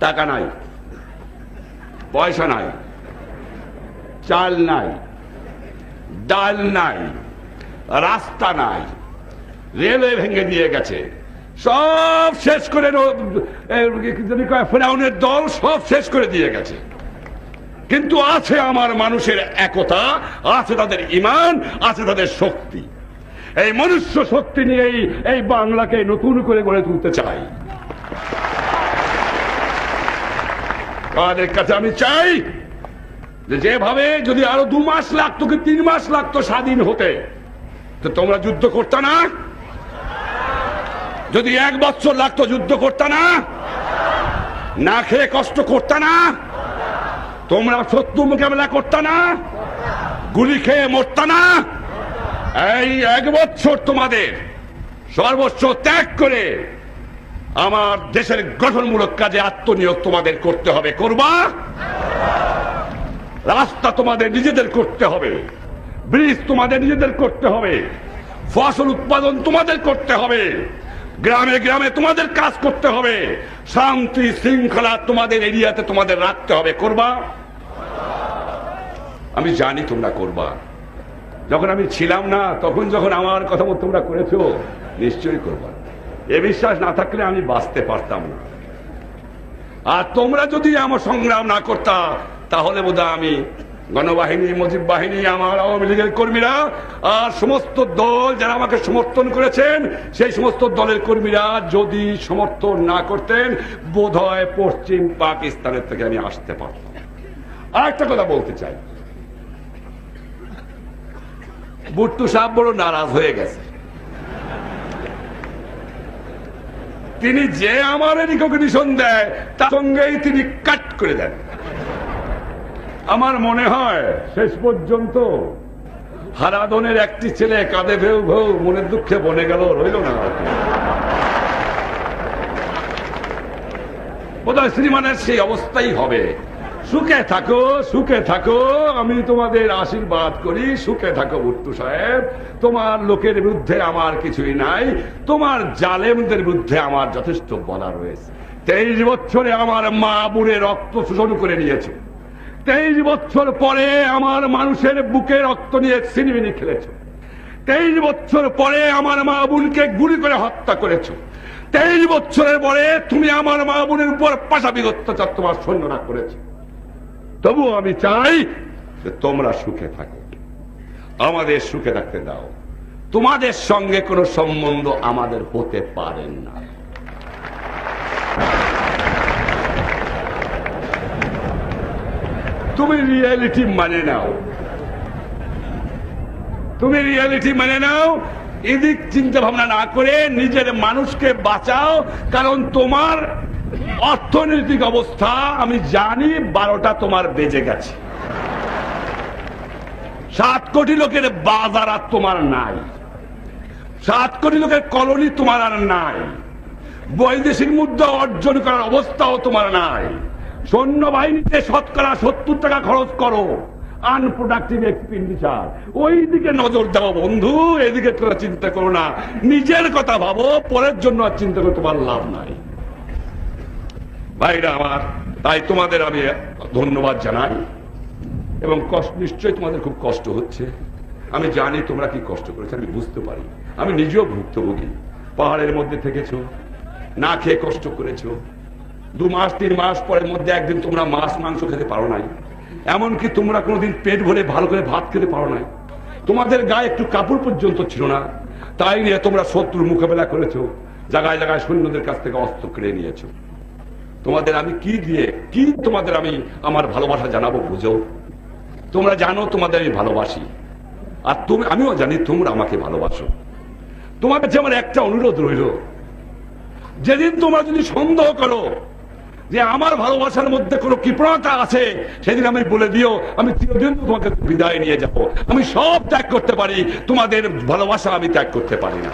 টাকা নাই, পয়সা নাই, চাল নাই, ডাল নাই, রাস্তা নাই, রেলওয়ে ভেঙে দিয়ে গেছে, সব শেষ করে ফেরাউনের দল সব শেষ করে দিয়ে গেছে। কিন্তু আছে আমার মানুষের একতা, আছে তাদের ঈমান, আছে তাদের শক্তি। এই মনুষ্য শক্তি নিয়েই এই বাংলাকে নতুন করে গড়ে তুলতে চাই। তাদের কাছে আমি চাই যে যেভাবে যদি আরো 2 মাস লাগতো কি 3 মাস লাগতো স্বাধীন হতে, তো তোমরা যুদ্ধ করতে না? যদি 1 বছর লাগতো যুদ্ধ করতে না? না খেয়ে কষ্ট করতে না? তোমরা শত্রু মোকাবেলা করতে না? গুলি খেয়ে মরতে না? এই 1 বছর তোমাদের সর্বস্ব ত্যাগ করে আমার দেশের গঠনমূলক কাজে আত্মনিয়োগ তোমাদের করতে হবে। করবা? রাস্তা তোমাদের নিজেদের করতে হবে, ব্রিজ তোমাদের নিজেদের করতে হবে, ফসল উৎপাদন তোমাদের করতে হবে, গ্রামে গ্রামে তোমাদের কাজ করতে হবে, শান্তি শৃঙ্খলা তোমাদের এরিয়াতে তোমাদের রাখতে হবে। করবা? আমি জানি তোমরা করবা। যখন আমি ছিলাম না তখন যখন আমার কথা মতো তোমরা করেছো, নিশ্চয়ই করবা। এ বিশ্বাস না থাকলে আমি বাঁচতে পারতাম না। আর তোমরা যদি আমার সংগ্রাম না করতা তাহলে বোধহয় আমি গণবাহিনী, মুজিব বাহিনী, আমার আওয়ামী লীগের কর্মীরা আর সমস্ত দল যারা আমাকে সমর্থন করেছেন সেই সমস্ত দলের কর্মীরা যদি সমর্থন না করতেন বোধহয় পশ্চিম পাকিস্তানের থেকে আমি আসতে পারতাম। আর একটা কথা বলতে চাই, ভুট্টো সাহেব বড় নারাজ হয়ে গেছে। তিনি যে আমার রিকগনিশন দেয় তার সঙ্গেই তিনি কাট করে দেন। আমার মনে হয় শেষ পর্যন্ত হারাধনের একটি ছেলে কাঁদে ভেউ ভেউ মনের দুঃখে বনে গেল, রইল না। বোধহয় শ্রীমানের সেই অবস্থাই হবে। সুখে থাকো, সুখে থাকো, আমি তোমাদের আশীর্বাদ করি। সুখে থাকো ভুট্টো সাহেব, তোমার লোকের বিরুদ্ধে আমার কিছুই নাই, তোমার জালেমদের বিরুদ্ধে আমার যথেষ্ট বলা রয়েছে। 23 বছরে আমার মা বোনে রক্ত শোষণ করে নিয়েছে, 23 বছর পরে আমার মানুষের বুকে রক্ত নিয়ে ছিনিমিনি খেলেছো, 23 বছর পরে আমার মা বোনকে গুলি করে হত্যা করেছো, 23 বছরের পরে তুমি আমার মা বোনের উপর পাশাপাশি অত্যাচার তোমার সৈন্যরা করেছো। তবুও আমি চাই যে তোমরা সুখে থাকো, আমাদের সুখে থাকতে দাও। তোমাদের সঙ্গে কোনো সম্বন্ধ আমাদের হতে পারে না। তুমি রিয়ালিটি মানে নাও, তুমি রিয়ালিটি মানে নাও। এদিক চিন্তা ভাবনা না করে নিজের মানুষকে বাঁচাও। কারণ তোমার অর্থনৈতিক অবস্থা আমি জানি 12টা তোমার বেজে গেছে। 7 কোটি লোকের বাজার আর তোমার নাই, 7 কোটি লোকের কলোনি তোমার আর নাই, বৈদেশিক মুদ্রা অর্জন করার অবস্থাও তোমার নাই। সৈন্যবাহিনীতে শতকরা 70 টাকা খরচ করো, আনপ্রোডাক্টিভ এক্সপেন্ডিচার। ওই দিকে নজর দাও বন্ধু, এদিকে তোমরা চিন্তা করো না। নিজের কথা ভাবো, পরের জন্য আর চিন্তা করে তোমার লাভ নাই। ভাইরা আমার, তাই তোমাদের আমি ধন্যবাদ জানাই। এবং নিশ্চয়ই তোমাদের খুব কষ্ট হচ্ছে, আমি জানি তোমরা কি কষ্ট করেছো, আমি বুঝতে পারি। আমি নিজেও ভুক্তভোগী। পাহাড়ের মধ্যে থেকেছো, না খেয়ে কষ্ট করেছো, 2 মাস 3 মাস পরের মধ্যে একদিন তোমরা মাছ মাংস খেতে পারো নাই, এমনকি তোমরা কোনোদিন পেট ভরে ভালো করে ভাত খেতে পারো নাই, তোমাদের গায়ে একটু কাপড় পর্যন্ত ছিল না। তাই নিয়ে তোমরা শত্রুর মোকাবেলা করেছো, জায়গায় জায়গায় সৈন্যদের কাছ থেকে অস্ত্র কেড়ে নিয়েছো। তোমাদের আমি কি দিয়ে কি তোমাদের আমি আমার ভালোবাসা জানাবো বুঝো? তোমরা জানো তোমাদের আমি ভালোবাসি, আর আমিও জানি তোমরা আমাকে ভালোবাসো। তোমার কাছে আমার একটা অনুরোধ রইল, যেদিন তোমরা যদি সন্দেহ করো যে আমার ভালোবাসার মধ্যে কোনো কৃপণতা আছে, সেদিন আমি বলে দিও আমি চিরদিন তোমাকে বিদায় নিয়ে যাব। আমি সব ত্যাগ করতে পারি, তোমাদের ভালোবাসা আমি ত্যাগ করতে পারি না।